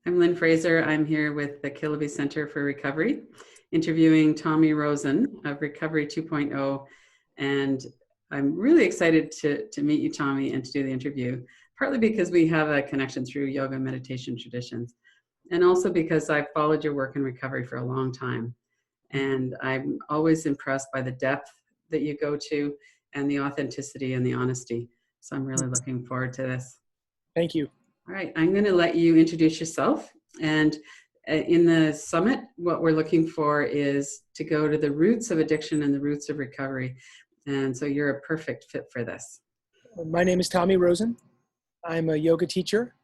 I'm Lynn Fraser. I'm here with the Kiloby Center for Recovery, interviewing Tommy Rosen of Recovery 2.0. And I'm really excited to meet you, Tommy, and to do the interview, partly because we have a connection through yoga and meditation traditions, and also because I've followed your work in recovery for a long time. And I'm always impressed by the depth that you go to and the authenticity and the honesty. So I'm really looking forward to this. Thank you. All right, I'm going to let you introduce yourself. And in the summit, what we're looking for is to go to the roots of addiction and the roots of recovery. And so you're a perfect fit for this. My name is Tommy Rosen. I'm a yoga teacher.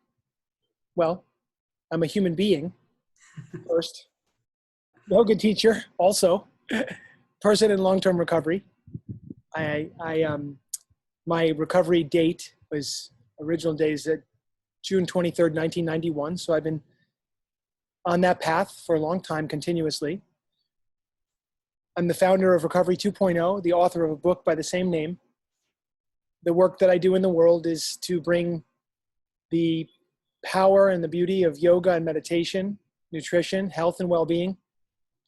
Well, I'm a human being first. Yoga teacher also. Person in long-term recovery. My recovery date was original days at June 23rd, 1991. So I've been on that path for a long time, continuously. I'm the founder of Recovery 2.0, the author of a book by the same name. The work that I do in the world is to bring the power and the beauty of yoga and meditation, nutrition, health, and well-being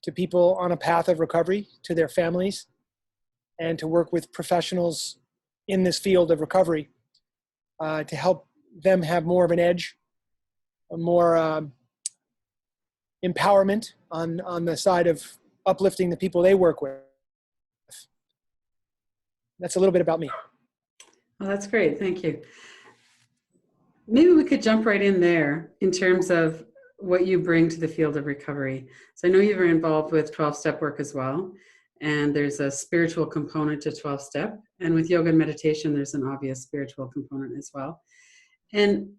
to people on a path of recovery, to their families, and to work with professionals in this field of recovery to help them have more of an edge, more empowerment on the side of uplifting the people they work with. That's a little bit about me. Well, that's great. Thank you. Maybe we could jump right in there in terms of what you bring to the field of recovery. So I know you were involved with 12-step work as well, and there's a spiritual component to 12-step. And with yoga and meditation, there's an obvious spiritual component as well. And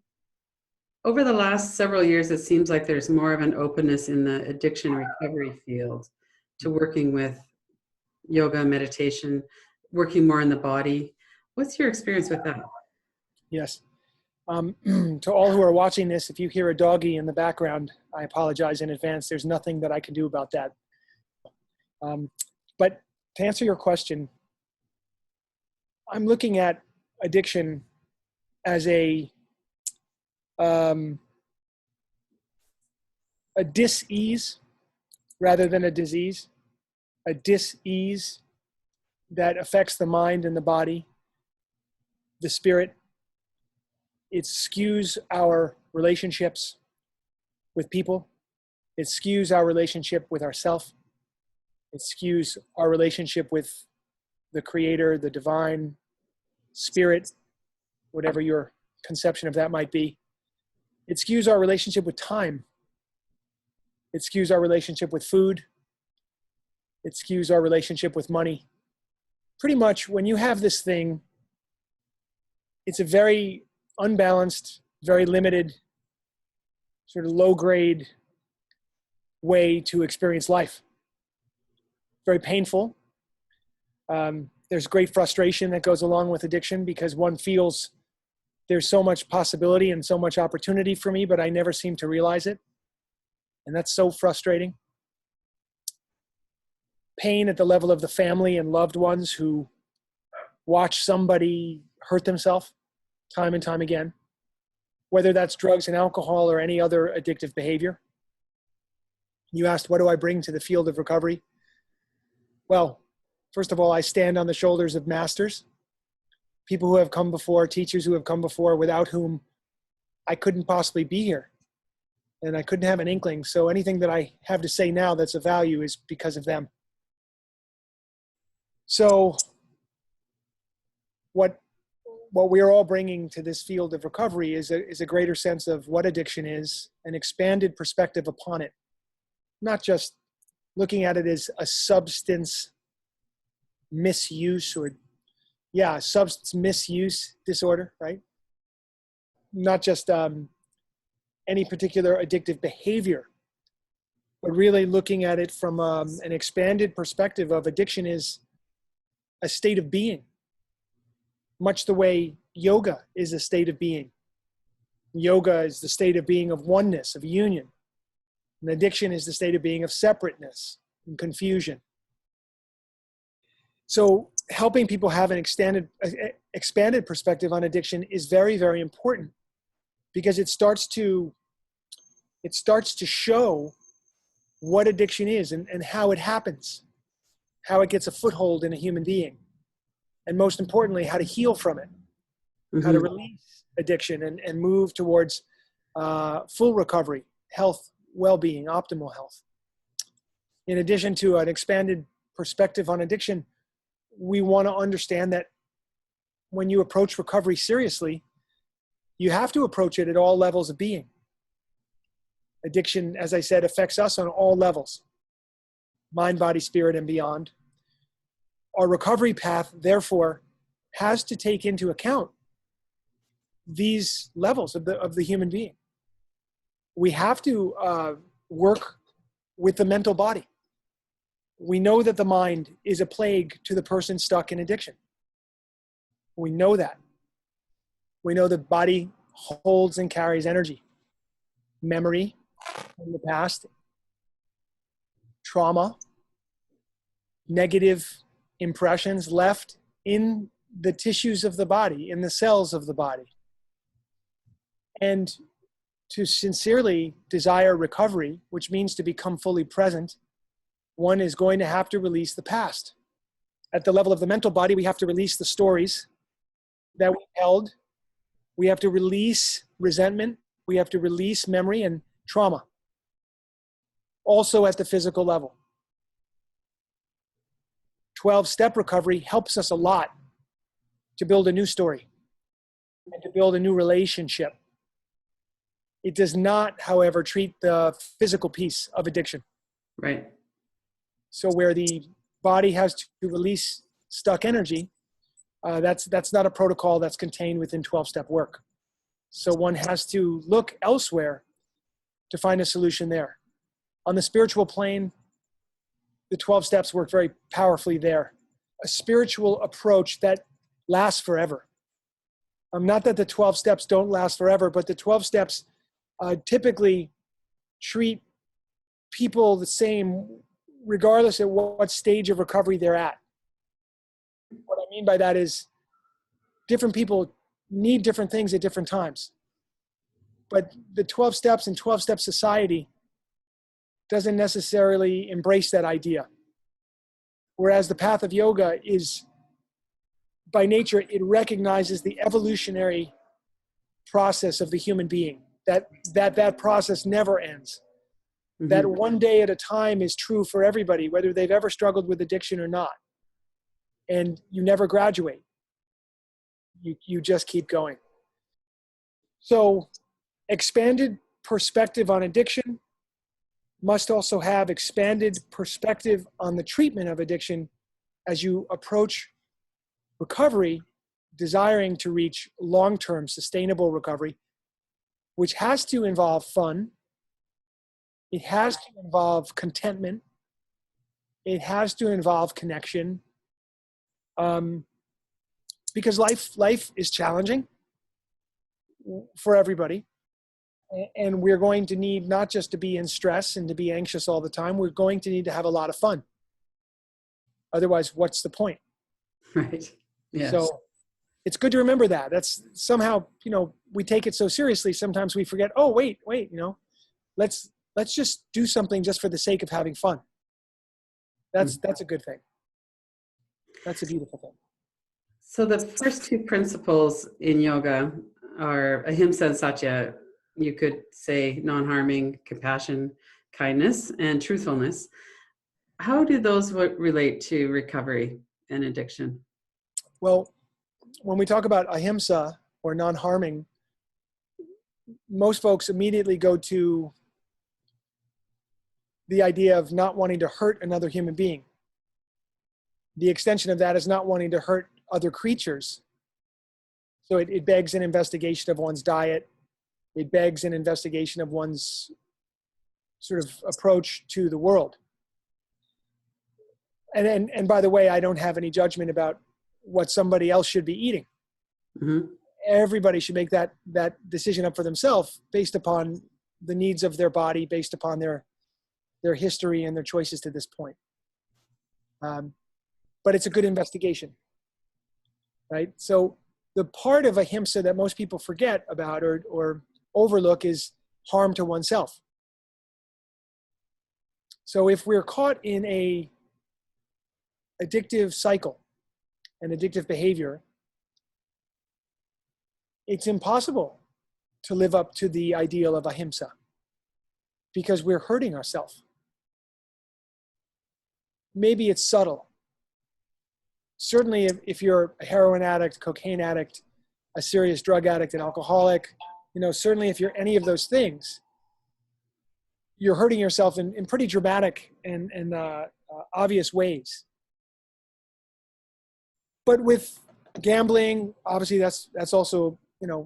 over the last several years, it seems like there's more of an openness in the addiction recovery field to working with yoga, meditation, working more in the body. What's your experience with that? Yes. To all who are watching this, if you hear a doggy in the background, I apologize in advance. There's nothing that I can do about that. But to answer your question, I'm looking at addiction as a dis-ease rather than a disease, a dis-ease that affects the mind and the body, the spirit. It skews our relationships with people. It skews our relationship with ourself. It skews our relationship with the Creator, the divine, spirit, whatever your conception of that might be. It skews our relationship with time. It skews our relationship with food. It skews our relationship with money. Pretty much when you have this thing, it's a very unbalanced, very limited, sort of low-grade way to experience life. Very painful. There's great frustration that goes along with addiction because one feels there's so much possibility and so much opportunity for me, but I never seem to realize it. And that's so frustrating. Pain at the level of the family and loved ones who watch somebody hurt themselves time and time again, whether that's drugs and alcohol or any other addictive behavior. You asked, what do I bring to the field of recovery? Well, first of all, I stand on the shoulders of masters, people who have come before, teachers who have come before, without whom I couldn't possibly be here. And I couldn't have an inkling. So anything that I have to say now that's of value is because of them. So what we're all bringing to this field of recovery is a greater sense of what addiction is, an expanded perspective upon it, not just looking at it as a substance misuse substance misuse disorder, right? Not just any particular addictive behavior, but really looking at it from an expanded perspective of addiction is a state of being, much the way yoga is a state of being. Yoga is the state of being of oneness, of union. And addiction is the state of being of separateness and confusion. So helping people have an expanded perspective on addiction is very, very important because it starts to it starts to show what addiction is and how it happens, how it gets a foothold in a human being, and most importantly, how to heal from it, how to release addiction and move towards full recovery, health, well-being, optimal health. In addition to an expanded perspective on addiction, we want to understand that when you approach recovery seriously, you have to approach it at all levels of being. Addiction, as I said, affects us on all levels, mind, body, spirit, and beyond. Our recovery path, therefore, has to take into account these levels of the human being. We have to work with the mental body. We know that the mind is a plague to the person stuck in addiction. We know that. We know the body holds and carries energy, memory from the past, trauma, negative impressions left in the tissues of the body, in the cells of the body. And to sincerely desire recovery, which means to become fully present, one is going to have to release the past. At the level of the mental body, we have to release the stories that we held. We have to release resentment. We have to release memory and trauma. Also at the physical level. 12-step recovery helps us a lot to build a new story and to build a new relationship. It does not, however, treat the physical piece of addiction. Right. So where the body has to release stuck energy, that's not a protocol that's contained within 12-step work. So one has to look elsewhere to find a solution there. On the spiritual plane, the 12 steps work very powerfully there. A spiritual approach that lasts forever. Not that the 12 steps don't last forever, but the 12 steps typically treat people the same regardless of what stage of recovery they're at. What I mean by that is different people need different things at different times. But the 12 steps and 12-step society doesn't necessarily embrace that idea. Whereas the path of yoga is, by nature, it recognizes the evolutionary process of the human being, that process never ends. Mm-hmm. That one day at a time is true for everybody, whether they've ever struggled with addiction or not. And you never graduate. You just keep going. So expanded perspective on addiction must also have expanded perspective on the treatment of addiction as you approach recovery, desiring to reach long-term sustainable recovery, which has to involve fun. It has to involve contentment. It has to involve connection. Because life is challenging for everybody. And we're going to need not just to be in stress and to be anxious all the time, we're going to need to have a lot of fun. Otherwise, what's the point? Right. Yes. So it's good to remember that. That's somehow, we take it so seriously. Sometimes we forget, oh, wait, let's just do something just for the sake of having fun. That's a good thing. That's a beautiful thing. So the first two principles in yoga are ahimsa and satya. You could say non-harming, compassion, kindness, and truthfulness. How do those relate to recovery and addiction? Well, when we talk about ahimsa or non-harming, most folks immediately go to the idea of not wanting to hurt another human being. The extension of that is not wanting to hurt other creatures. So it begs an investigation of one's diet. It begs an investigation of one's sort of approach to the world. And by the way, I don't have any judgment about what somebody else should be eating. Mm-hmm. Everybody should make that decision up for themselves based upon the needs of their body, based upon their history and their choices to this point. But it's a good investigation, right? So the part of ahimsa that most people forget about or overlook is harm to oneself. So if we're caught in a addictive cycle, an addictive behavior, it's impossible to live up to the ideal of ahimsa because we're hurting ourselves. Maybe it's subtle. Certainly if you're a heroin addict, cocaine addict, a serious drug addict, an alcoholic, certainly if you're any of those things, you're hurting yourself in pretty dramatic and obvious ways. But with gambling, obviously that's also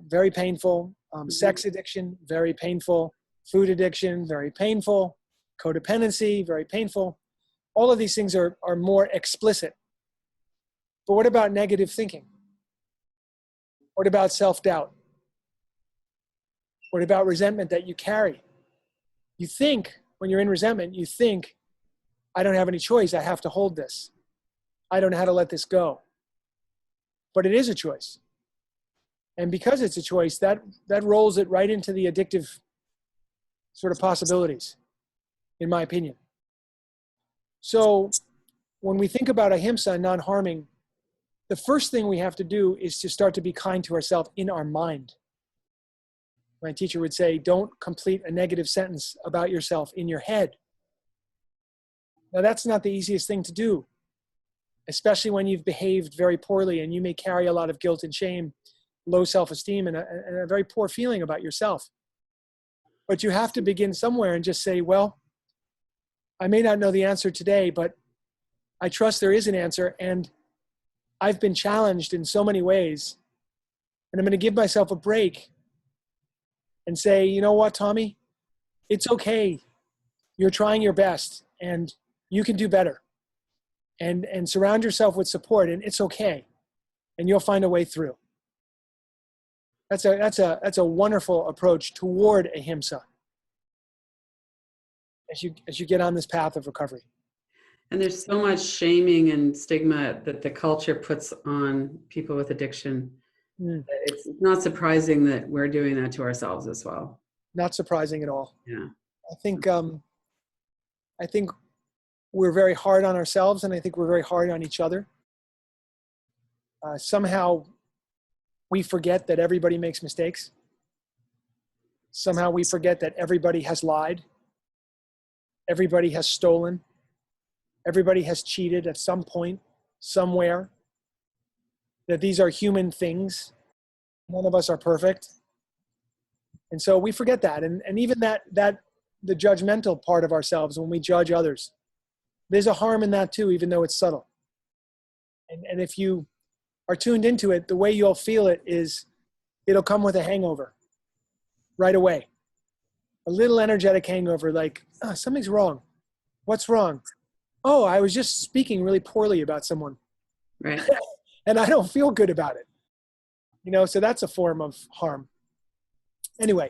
very painful. Sex addiction, very painful. Food addiction, very painful. Codependency, very painful. All of these things are more explicit. But what about negative thinking? What about self-doubt? What about resentment that you carry? You think, when you're in resentment, you think, I don't have any choice. I have to hold this. I don't know how to let this go. But it is a choice. And because it's a choice, that rolls it right into the addictive sort of possibilities, in my opinion. So when we think about ahimsa and non-harming, the first thing we have to do is to start to be kind to ourselves in our mind. My teacher would say, don't complete a negative sentence about yourself in your head. Now, that's not the easiest thing to do, especially when you've behaved very poorly and you may carry a lot of guilt and shame, low self-esteem, and a very poor feeling about yourself. But you have to begin somewhere and just say, well, I may not know the answer today, but I trust there is an answer, and I've been challenged in so many ways, and I'm going to give myself a break and say, you know what, Tommy? It's okay. You're trying your best, and you can do better. And surround yourself with support, and it's okay. And you'll find a way through. That's a wonderful approach toward ahimsa as you get on this path of recovery. And there's so much shaming and stigma that the culture puts on people with addiction. It's not surprising that we're doing that to ourselves as well. Not surprising at all. Yeah. I think we're very hard on ourselves, and I think we're very hard on each other. Somehow we forget that everybody makes mistakes. Somehow we forget that everybody has lied. Everybody has stolen. Everybody has cheated at some point, somewhere. That these are human things. None of us are perfect. And so we forget that. And even that the judgmental part of ourselves when we judge others. There's a harm in that too, even though it's subtle. And if you are tuned into it, the way you'll feel it is it'll come with a hangover right away. A little energetic hangover, like, oh, something's wrong. What's wrong? Oh, I was just speaking really poorly about someone. Right. And I don't feel good about it. So that's a form of harm. Anyway,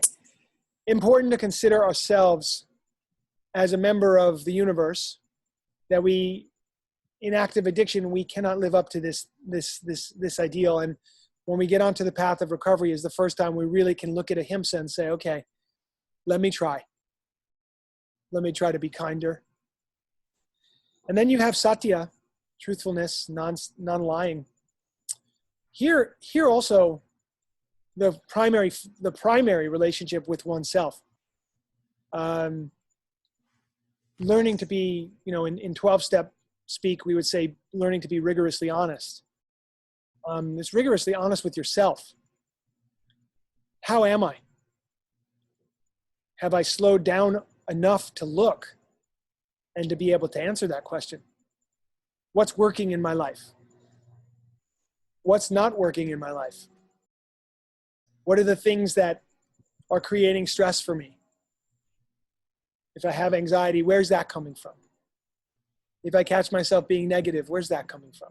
important to consider ourselves as a member of the universe, that in active addiction, we cannot live up to this ideal. And when we get onto the path of recovery is the first time we really can look at ahimsa and say, okay, let me try. Let me try to be kinder. And then you have satya, truthfulness, non-lying. Here also, the primary relationship with oneself. Learning to be, in 12-step speak, we would say learning to be rigorously honest. It's rigorously honest with yourself. How am I? Have I slowed down enough to look and to be able to answer that question? What's working in my life? What's not working in my life? What are the things that are creating stress for me? If I have anxiety, where's that coming from? If I catch myself being negative, where's that coming from?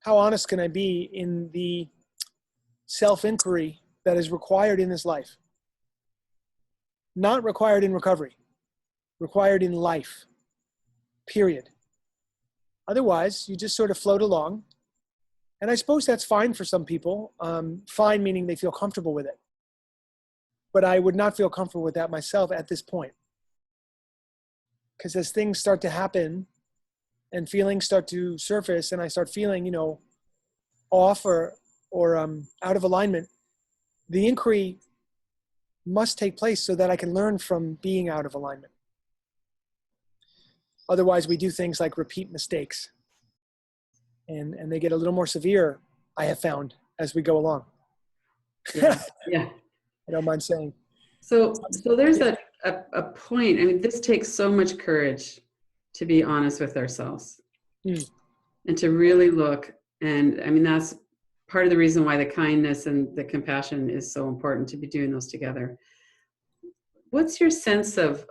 How honest can I be in the self-inquiry that is required in this life? Not required in recovery, required in life, period. Otherwise, you just sort of float along. And I suppose that's fine for some people. Fine meaning they feel comfortable with it. But I would not feel comfortable with that myself at this point. Because as things start to happen and feelings start to surface and I start feeling, off or out of alignment, the inquiry must take place so that I can learn from being out of alignment. Otherwise, we do things like repeat mistakes. And they get a little more severe, I have found, as we go along. Yeah. Yeah. I don't mind saying. So there's a point. I mean, this takes so much courage to be honest with ourselves and to really look. And I mean, that's part of the reason why the kindness and the compassion is so important, to be doing those together. What's your sense of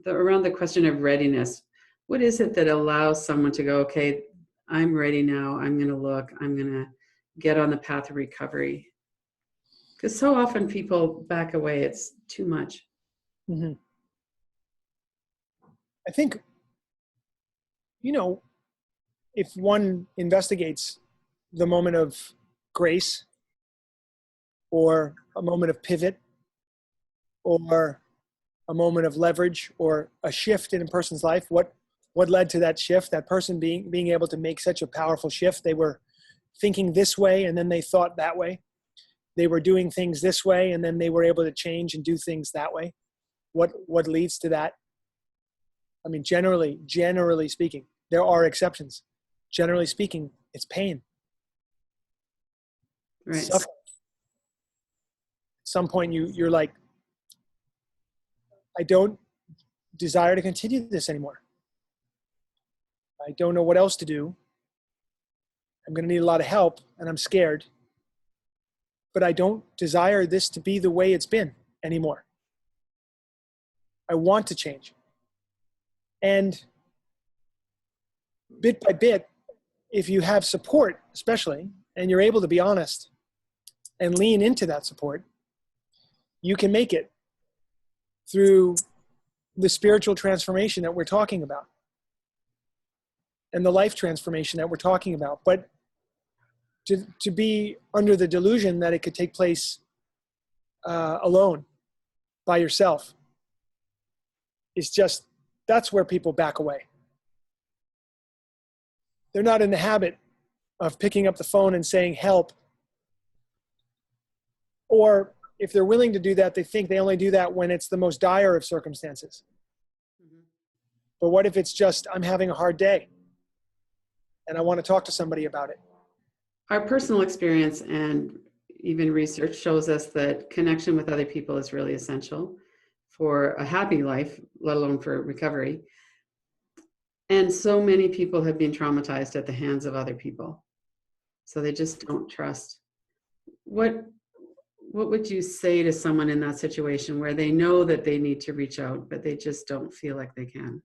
around the question of readiness? What is it that allows someone to go, okay, I'm ready now. I'm going to look. I'm going to get on the path of recovery. Because so often people back away. It's too much. Mm-hmm. I think, if one investigates the moment of grace or a moment of pivot or a moment of leverage or a shift in a person's life, what led to that shift, that person being able to make such a powerful shift? They were thinking this way and then they thought that way. They were doing things this way and then they were able to change and do things that way. What leads to that? I mean, generally speaking, there are exceptions. Generally speaking, it's pain. Right. Suffering. At some point you're like, I don't desire to continue this anymore. I don't know what else to do. I'm going to need a lot of help and I'm scared. But I don't desire this to be the way it's been anymore. I want to change. And bit by bit, if you have support, especially, and you're able to be honest and lean into that support, you can make it through the spiritual transformation that we're talking about and the life transformation that we're talking about. But to be under the delusion that it could take place alone, by yourself, is just, that's where people back away. They're not in the habit of picking up the phone and saying help. Or if they're willing to do that, they think they only do that when it's the most dire of circumstances. Mm-hmm. But what if it's just, I'm having a hard day and I want to talk to somebody about it? Our personal experience and even research shows us that connection with other people is really essential for a happy life, let alone for recovery. And so many people have been traumatized at the hands of other people. So they just don't trust. What would you say to someone in that situation where they know that they need to reach out, but they just don't feel like they can?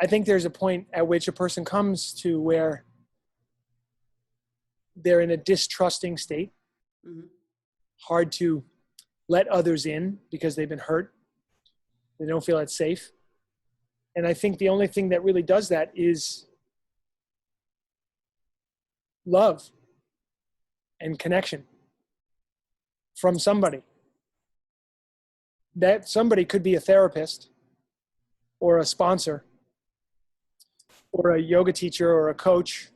I think there's a point at which a person comes to where they're in a distrusting state, hard to let others in because they've been hurt. They don't feel it's safe. And I think the only thing that really does that is love and connection from somebody. That somebody could be a therapist or a sponsor or a yoga teacher or a coach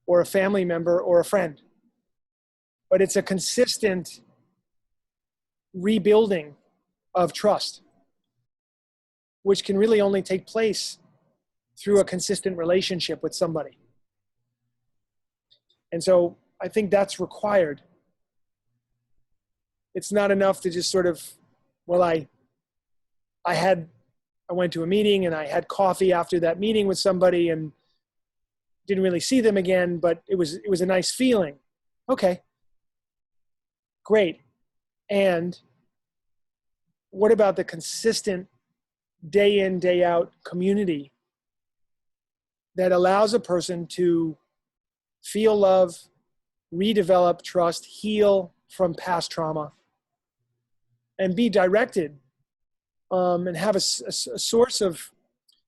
or a family member or a friend. But it's a consistent rebuilding of trust, which can really only take place through a consistent relationship with somebody. And so I think that's required. It's not enough to just sort of, well, I went to a meeting and I had coffee after that meeting with somebody and didn't really see them again, but it was a nice feeling. Okay, great. And what about the consistent day in, day out community that allows a person to feel love, redevelop trust, heal from past trauma, and be directed and have a source of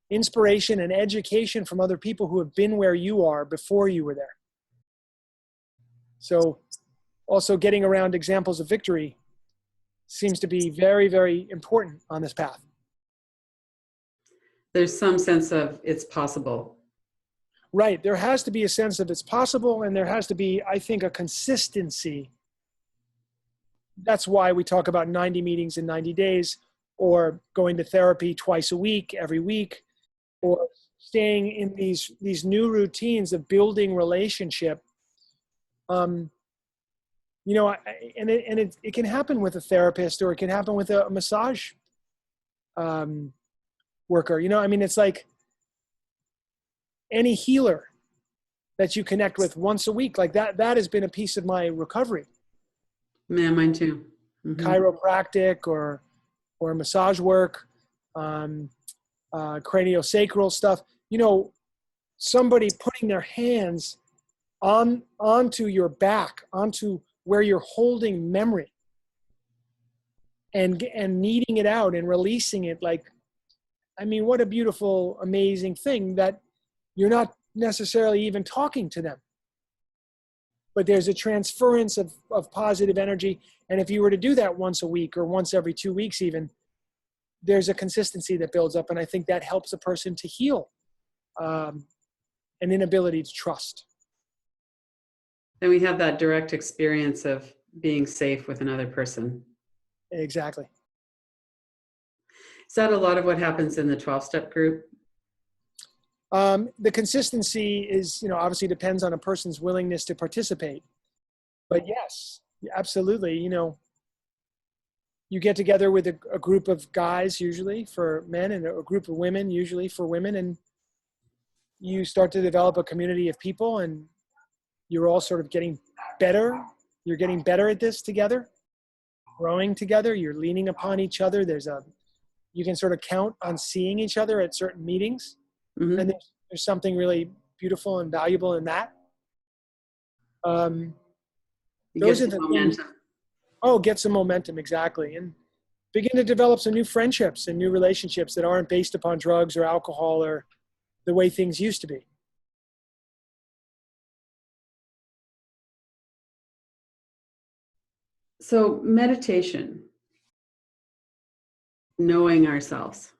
inspiration and education from other people who have been where you are before you were there. So also getting around examples of victory seems to be very, very important on this path. There's some sense of it's possible. Right. There has to be a sense of it's possible, and there has to be, I think, a consistency. That's why we talk about 90 meetings in 90 days, or going to therapy twice a week, every week, or staying in these new routines of building relationship. You know, it can happen with a therapist, or it can happen with a massage worker. You know, I mean, it's like any healer that you connect with once a week, like that has been a piece of my recovery. Man, mine too. Mm-hmm. Chiropractic or massage work, craniosacral stuff. You know, somebody putting their hands onto your back, onto where you're holding memory, and kneading it out and releasing it. Like, I mean, what a beautiful, amazing thing that you're not necessarily even talking to them, but there's a transference of positive energy. And if you were to do that once a week or once every 2 weeks even, there's a consistency that builds up. And I think that helps a person to heal an inability to trust. Then we have that direct experience of being safe with another person. Exactly. Is that a lot of what happens in the 12-step group? The consistency is, you know, obviously depends on a person's willingness to participate. But yes, absolutely. You know, you get together with a group of guys, usually for men, and a group of women, usually for women, and you start to develop a community of people, and you're all sort of getting better. You're getting better at this together, growing together. You're leaning upon each other. You can sort of count on seeing each other at certain meetings. Mm-hmm. And there's something really beautiful and valuable in that. Those are the momentum. Get some momentum, exactly. And begin to develop some new friendships and new relationships that aren't based upon drugs or alcohol or the way things used to be. So meditation, knowing ourselves.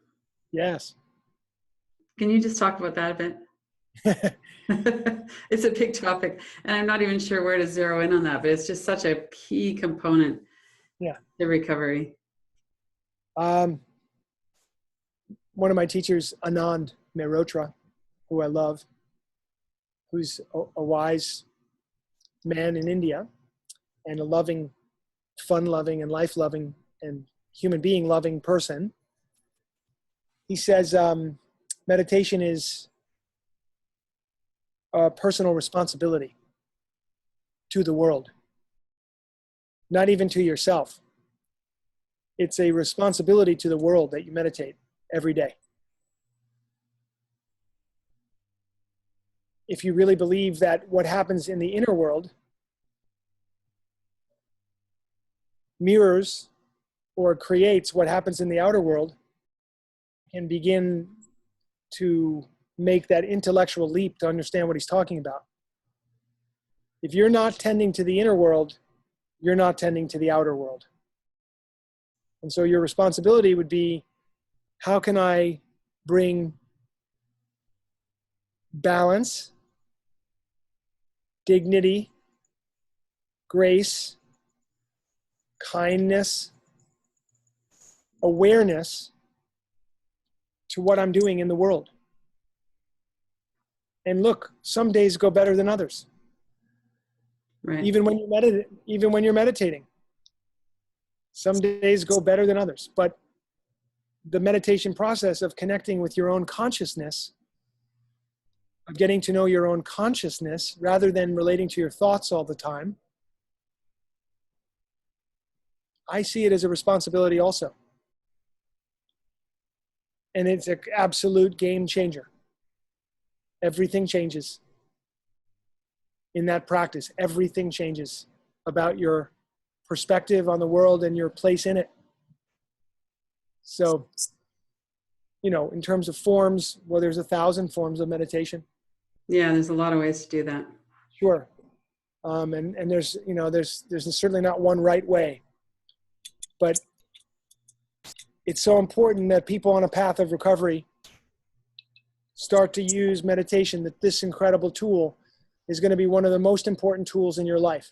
Yes. Can you just talk about that a bit? It's a big topic, and I'm not even sure where to zero in on that, but it's just such a key component to recovery. One of my teachers, Anand Mehrotra, who I love, who's a wise man in India and a loving, fun-loving and life-loving and human being-loving person, he says meditation is a personal responsibility to the world, not even to yourself. It's a responsibility to the world that you meditate every day. If you really believe that what happens in the inner world mirrors or creates what happens in the outer world, and begin to make that intellectual leap to understand what he's talking about. If you're not tending to the inner world, you're not tending to the outer world. And so your responsibility would be, how can I bring balance, dignity, grace, kindness, awareness to what I'm doing in the world? And look, some days go better than others. Right. Even when you're meditating, some days go better than others. But the meditation process of connecting with your own consciousness, of getting to know your own consciousness rather than relating to your thoughts all the time, I see it as a responsibility also. And it's an absolute game changer. Everything changes in that practice. Everything changes about your perspective on the world and your place in it. So, you know, in terms of forms, well, there's 1,000 forms of meditation. Yeah, there's a lot of ways to do that. Sure. And there's, you know, there's certainly not one right way. But it's so important that people on a path of recovery start to use meditation, that this incredible tool is going to be one of the most important tools in your life.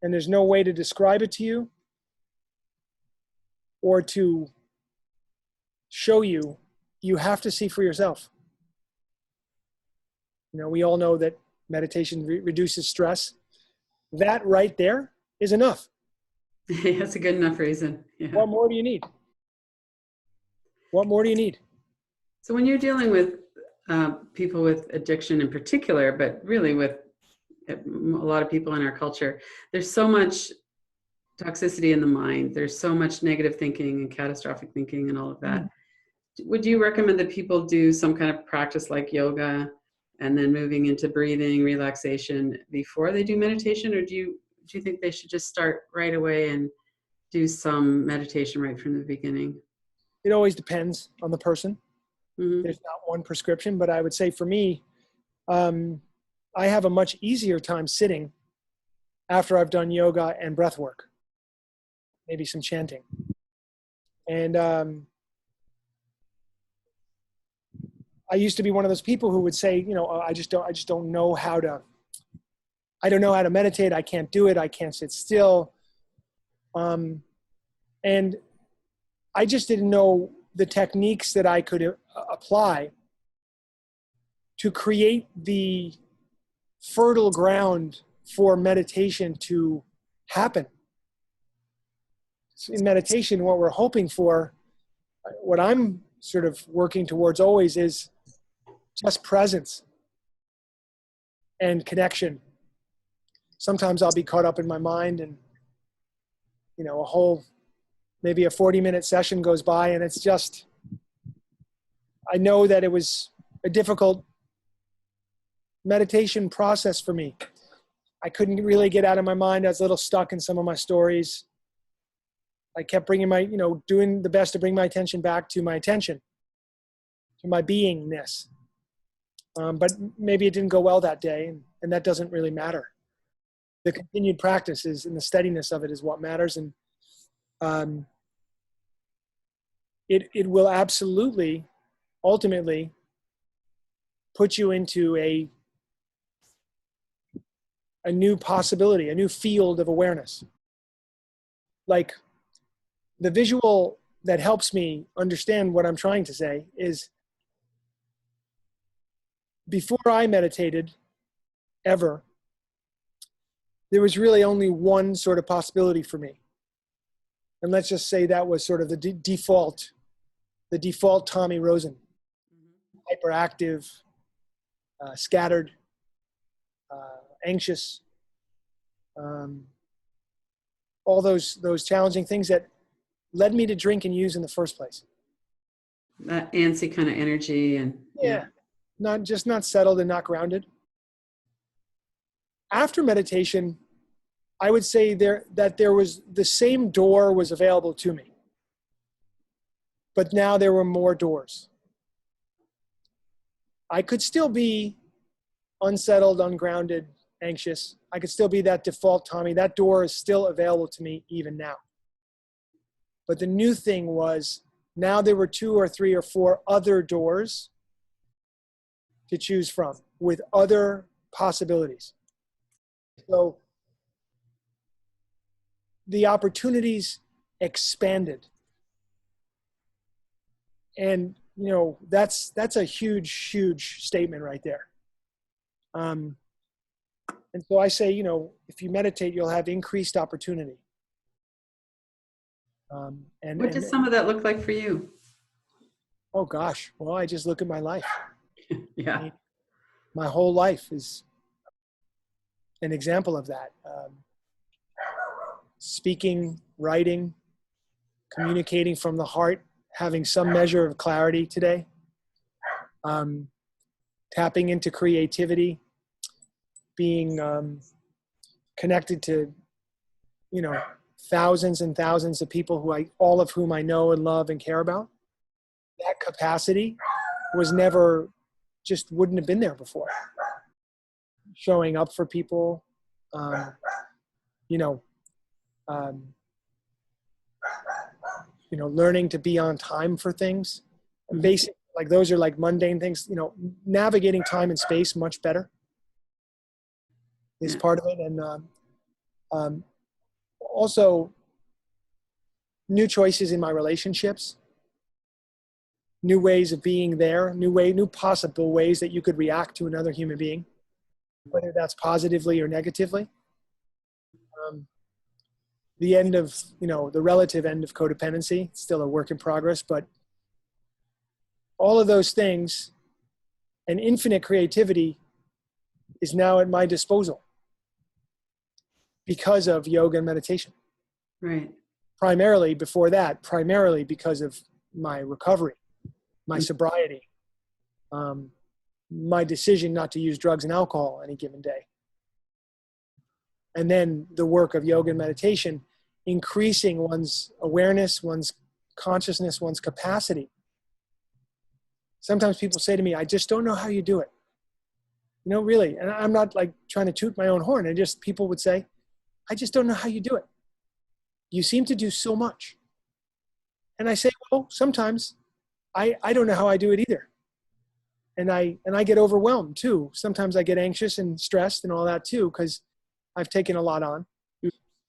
And there's no way to describe it to you or to show you. You have to see for yourself. You know, we all know that meditation reduces stress. That right there is enough. That's a good enough reason. Yeah. What more do you need? What more do you need? So when you're dealing with people with addiction in particular, but really with a lot of people in our culture, there's so much toxicity in the mind. There's so much negative thinking and catastrophic thinking and all of that. Would you recommend that people do some kind of practice like yoga and then moving into breathing, relaxation before they do meditation? Or do you think they should just start right away and do some meditation right from the beginning? It always depends on the person. Mm-hmm. There's not one prescription, but I would say for me, I have a much easier time sitting after I've done yoga and breath work, maybe some chanting. And I used to be one of those people who would say, you know, I don't know how to meditate. I can't do it. I can't sit still. And I just didn't know the techniques that I could apply to create the fertile ground for meditation to happen. In meditation, what we're hoping for, what I'm sort of working towards always, is just presence and connection. Sometimes I'll be caught up in my mind and, you know, maybe a 40-minute session goes by and it's just, I know that it was a difficult meditation process for me. I couldn't really get out of my mind. I was a little stuck in some of my stories. I kept doing the best to bring my attention back to my attention, to my beingness. But maybe it didn't go well that day, and that doesn't really matter. The continued practice and the steadiness of it is what matters. And it will absolutely, ultimately, put you into a new possibility, a new field of awareness. Like, the visual that helps me understand what I'm trying to say is, before I meditated ever, there was really only one sort of possibility for me. And let's just say that was sort of the default Tommy Rosen. Hyperactive, scattered, anxious, all those challenging things that led me to drink and use in the first place. That antsy kind of energy and yeah. Not settled and not grounded. After meditation, I would say that there was the same door was available to me, but now there were more doors. I could still be unsettled, ungrounded, anxious. I could still be that default Tommy. That door is still available to me even now. But the new thing was, now there were 2 or 3 or 4 other doors to choose from with other possibilities. So the opportunities expanded. And, you know, that's a huge, huge statement right there. And so I say, you know, if you meditate, you'll have increased opportunity. What does some of that look like for you? Oh gosh, well, I just look at my life. Yeah. I mean, my whole life is an example of that. Speaking, writing, communicating from the heart, having some measure of clarity today, tapping into creativity, being connected to, you know, thousands and thousands of people all of whom I know and love and care about. That capacity was never, just wouldn't have been there before. Showing up for people, learning to be on time for things. Mhm. Basic, like those are like mundane things, navigating time and space much better is Yeah. part of it. And also new choices in my relationships, new ways of being there, new possible ways that you could react to another human being, whether that's positively or negatively. The end of, the relative end of codependency, still a work in progress, but all of those things and infinite creativity is now at my disposal because of yoga and meditation. Right. Primarily because of my recovery, my sobriety, my decision not to use drugs and alcohol any given day. And then the work of yoga and meditation, increasing one's awareness, one's consciousness, one's capacity. Sometimes people say to me, I just don't know how you do it. Really. And I'm not like trying to toot my own horn. People would say, I just don't know how you do it. You seem to do so much. And I say, well, sometimes I don't know how I do it either. And I get overwhelmed too. Sometimes I get anxious and stressed and all that too, because I've taken a lot on.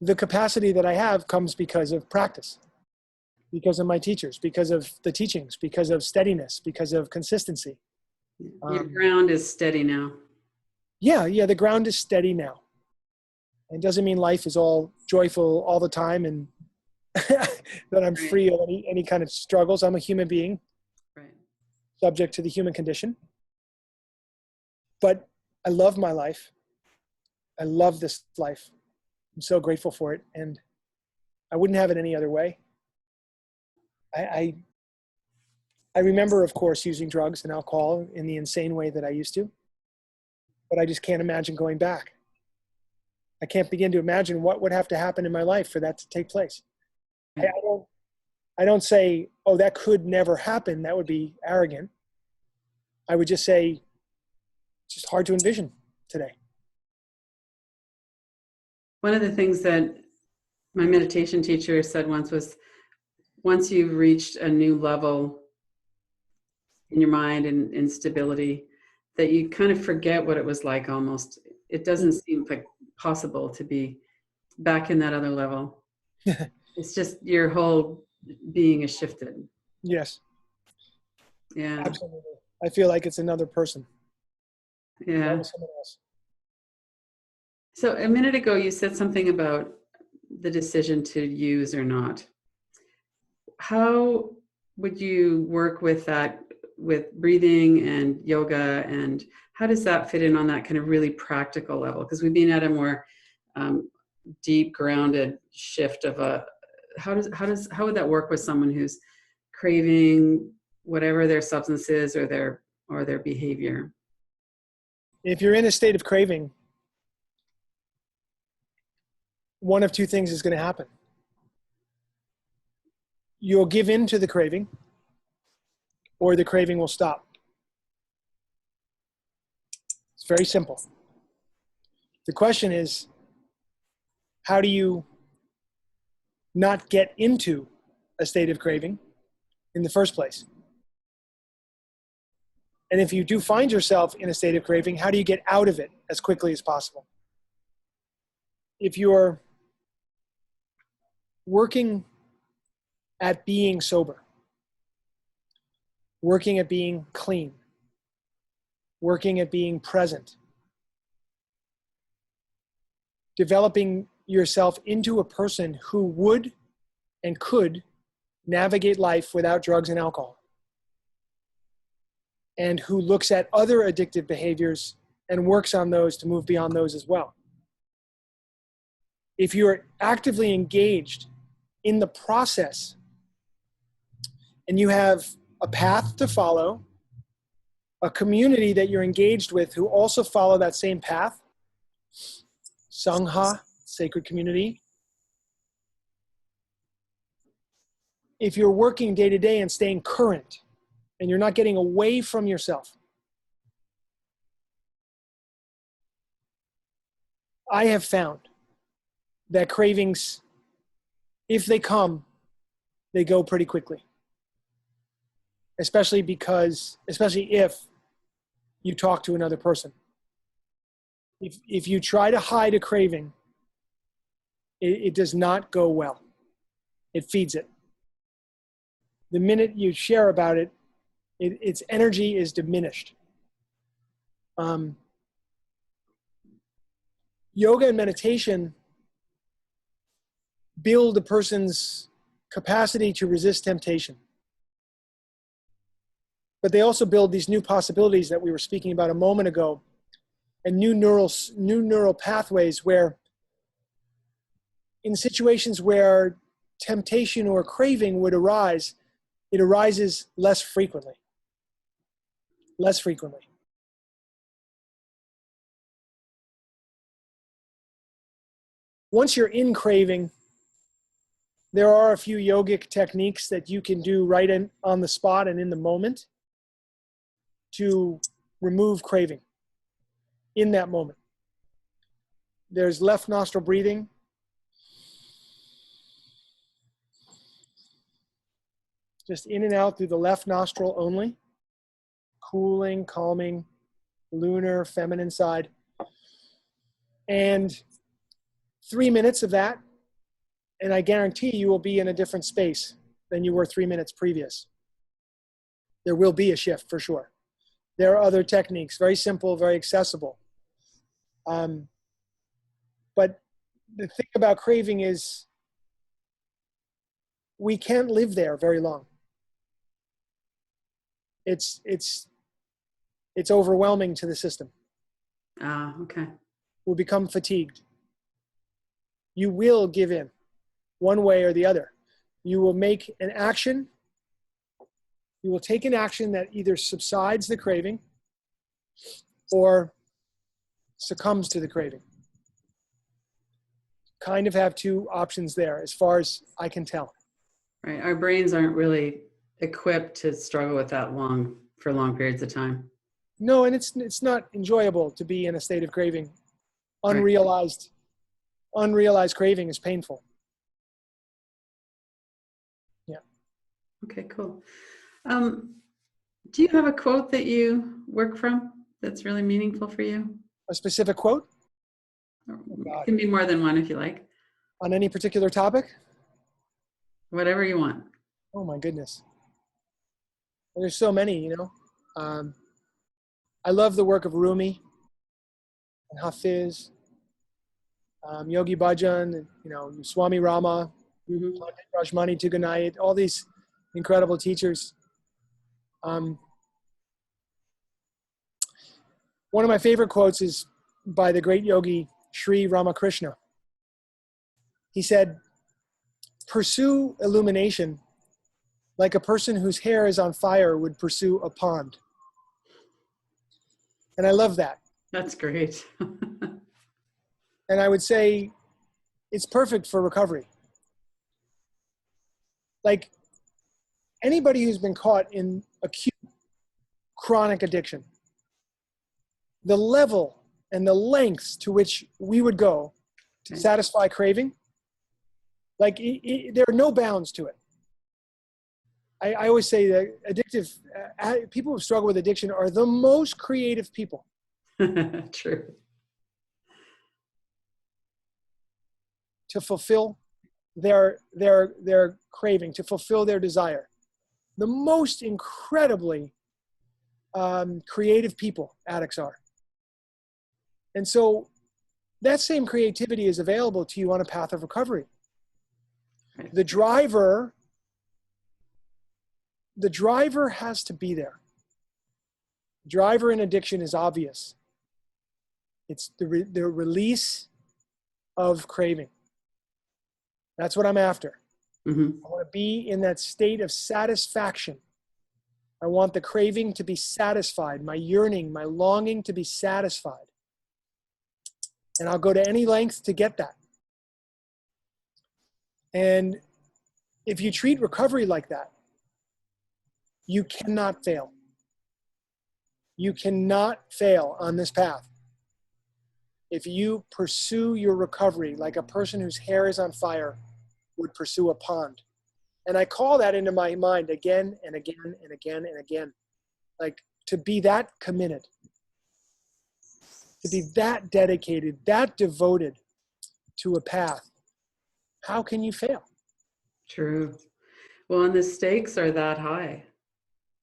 The capacity that I have comes because of practice, because of my teachers, because of the teachings, because of steadiness, because of consistency. Your ground is steady now. Yeah, the ground is steady now. It doesn't mean life is all joyful all the time and that I'm free of any kind of struggles. I'm a human being, Right. subject to the human condition. But I love my life. I love this life. I'm so grateful for it. And I wouldn't have it any other way. I remember, of course, using drugs and alcohol in the insane way that I used to. But I just can't imagine going back. I can't begin to imagine what would have to happen in my life for that to take place. I don't say, oh, that could never happen. That would be arrogant. I would just say, it's just hard to envision today. One of the things that my meditation teacher said once was, once you've reached a new level in your mind and in stability, that you kind of forget what it was like almost. It doesn't seem like possible to be back in that other level. It's just your whole being is shifted. Yes. Yeah. Absolutely. I feel like it's another person. Yeah. That was someone else. So a minute ago, you said something about the decision to use or not. How would you work with that, with breathing and yoga, and how does that fit in on that kind of really practical level? Because we've been at a more deep, grounded shift of how would that work with someone who's craving whatever their substance is or their behavior? If you're in a state of craving, one of two things is going to happen. You'll give in to the craving, or the craving will stop. It's very simple. The question is, how do you not get into a state of craving in the first place? And if you do find yourself in a state of craving, how do you get out of it as quickly as possible? If you're working at being sober, working at being clean, working at being present, developing yourself into a person who would and could navigate life without drugs and alcohol, and who looks at other addictive behaviors and works on those to move beyond those as well. If you're actively engaged in the process and you have a path to follow, a community that you're engaged with who also follow that same path, Sangha, sacred community. If you're working day to day and staying current and you're not getting away from yourself, I have found that cravings, if they come, they go pretty quickly. Especially if you talk to another person. If you try to hide a craving, it does not go well. It feeds it. The minute you share about it, its energy is diminished. Yoga and meditation build a person's capacity to resist temptation. But they also build these new possibilities that we were speaking about a moment ago, and new neural pathways where in situations where temptation or craving would arise, it arises less frequently. Less frequently. Once you're in craving, there are a few yogic techniques that you can do right on the spot and in the moment to remove craving in that moment. There's left nostril breathing. Just in and out through the left nostril only. Cooling, calming, lunar, feminine side. And 3 minutes of that, and I guarantee you will be in a different space than you were 3 minutes previous. There will be a shift for sure. There are other techniques, very simple, very accessible. But the thing about craving is we can't live there very long. It's overwhelming to the system. Okay. We'll become fatigued. You will give in one way or the other. You will make an action. You will take an action that either subsides the craving or succumbs to the craving. Kind of have two options there as far as I can tell. Right. Our brains aren't really equipped to struggle with that for long periods of time. No, and it's not enjoyable to be in a state of craving. Unrealized craving is painful. Yeah. Okay, cool. Do you have a quote that you work from that's really meaningful for you? A specific quote? It can be more than one if you like. On any particular topic? Whatever you want. Oh my goodness. Well, there's so many, you know. I love the work of Rumi and Hafiz, Yogi Bhajan, you know, Swami Rama, Rajmani Tuganayat, all these incredible teachers. One of my favorite quotes is by the great yogi Sri Ramakrishna. He said, "Pursue illumination like a person whose hair is on fire would pursue a pond." And I love that. That's great. And I would say it's perfect for recovery. Like anybody who's been caught in acute chronic addiction, the level and the lengths to which we would go to satisfy craving, like there are no bounds to it. I always say that people who struggle with addiction are the most creative people. True. To fulfill their craving, to fulfill their desire. The most incredibly creative people addicts are. And so that same creativity is available to you on a path of recovery. The driver has to be there. Driver in addiction is obvious. It's the release of craving. That's what I'm after. Mm-hmm. I want to be in that state of satisfaction. I want the craving to be satisfied, my yearning, my longing to be satisfied. And I'll go to any length to get that. And if you treat recovery like that, you cannot fail. You cannot fail on this path. If you pursue your recovery like a person whose hair is on fire would pursue a pond. And I call that into my mind again and again and again and again. Like, to be that committed, to be that dedicated, that devoted to a path. How can you fail? True. Well, and the stakes are that high.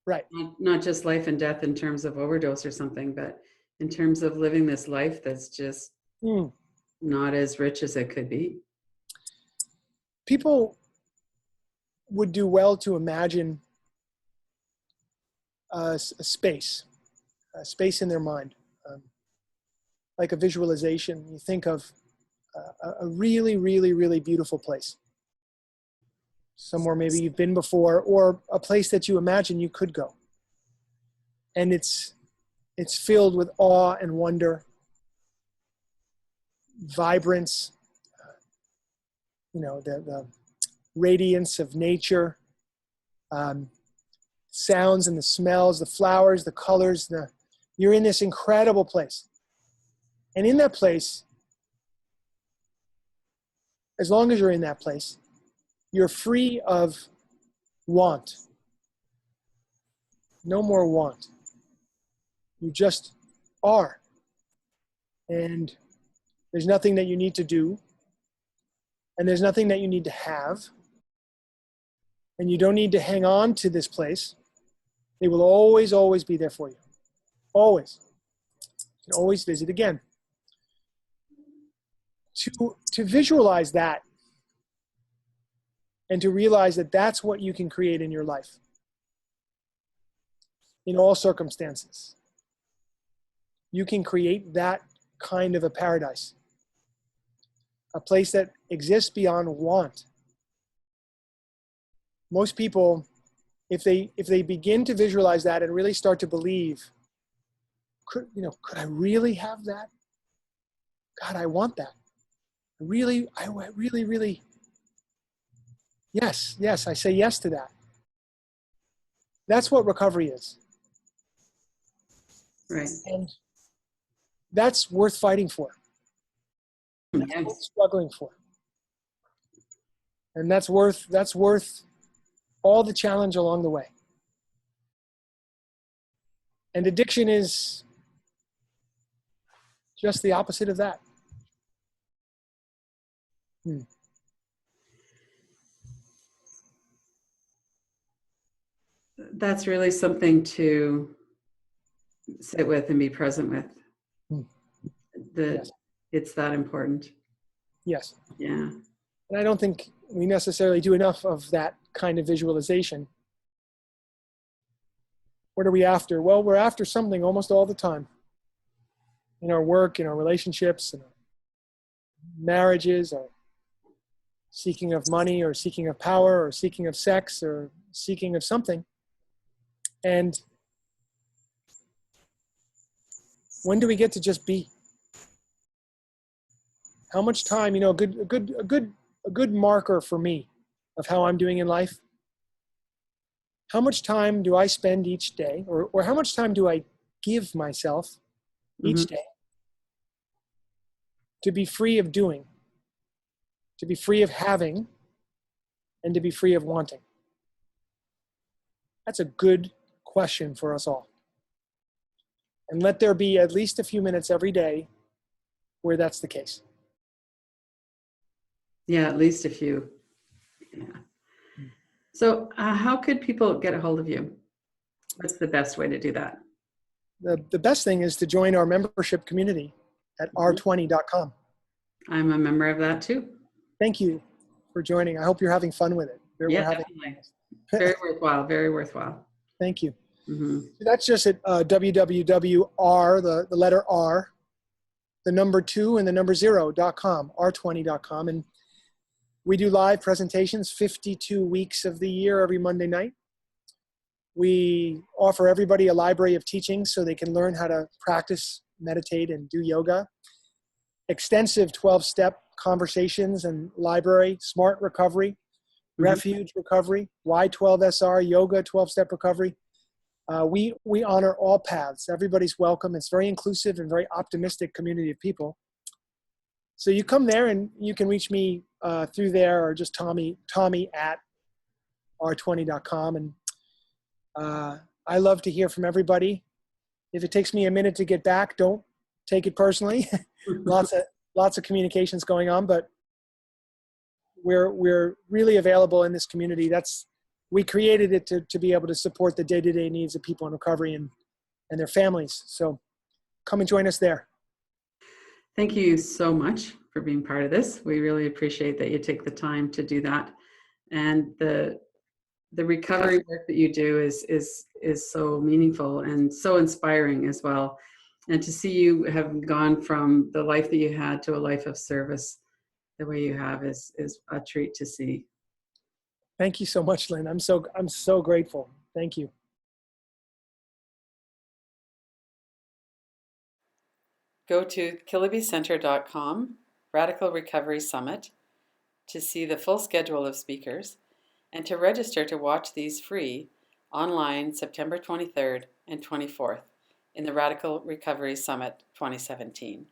Right. Not just life and death in terms of overdose or something, but in terms of living this life that's just not as rich as it could be. People would do well to imagine a space in their mind, like a visualization. You think of a really, really, really beautiful place, somewhere maybe you've been before, or a place that you imagine you could go. And it's filled with awe and wonder, vibrance, the radiance of nature, sounds and the smells, the flowers, the colors. You're in this incredible place. And in that place, as long as you're in that place, you're free of want. No more want. You just are. And there's nothing that you need to do. And there's nothing that you need to have. And you don't need to hang on to this place. It will always, always be there for you. Always. You can always visit again. To visualize that and to realize that that's what you can create in your life in all circumstances. You can create that kind of a paradise, a place that exists beyond want. Most people, if they begin to visualize that and really start to believe, could I really have that? God, I want that. I really, yes, I say yes to that. That's what recovery is. Right. And that's worth fighting for. That's worth struggling for. And that's worth all the challenge along the way. And addiction is just the opposite of that. That's really something to sit with and be present with. Yes. It's that important. Yes. Yeah. And I don't think we necessarily do enough of that kind of visualization. What are we after? Well, we're after something almost all the time. In our work, in our relationships, in our marriages, or seeking of money, or seeking of power, or seeking of sex, or seeking of something. And when do we get to just be? How much time, a good marker for me of how I'm doing in life? How much time do I spend each day, or how much time do I give myself each day to be free of doing, to be free of having, and to be free of wanting? That's a good question for us all. And let there be at least a few minutes every day where that's the case. Yeah, at least a few. Yeah. So how could people get a hold of you? What's the best way to do that? The best thing is to join our membership community at r20.com. I'm a member of that too. Thank you for joining. I hope you're having fun with it. Definitely. Very worthwhile, very worthwhile. Thank you. Mm-hmm. That's just at www.r, the letter R, the number 2 and the number 0.com, r20.com. And we do live presentations 52 weeks of the year, every Monday night. We offer everybody a library of teachings so they can learn how to practice, meditate, and do yoga. Extensive 12-step conversations and library, smart recovery, refuge recovery, Y12SR, yoga, 12-step recovery. We honor all paths. Everybody's welcome. It's very inclusive and very optimistic community of people. So you come there and you can reach me through there, or just Tommy at r20.com. And I love to hear from everybody. If it takes me a minute to get back, don't take it personally. lots of communications going on, but we're really available in this community. We created it to be able to support the day-to-day needs of people in recovery and their families. So come and join us there. Thank you so much for being part of this. We really appreciate that you take the time to do that. And the recovery work that you do is so meaningful and so inspiring as well. And to see you have gone from the life that you had to a life of service the way you have is a treat to see. Thank you so much, Lynn. I'm so grateful. Thank you. Go to kilobycenter.com, Radical Recovery Summit, to see the full schedule of speakers and to register to watch these free online September 23rd and 24th in the Radical Recovery Summit 2017.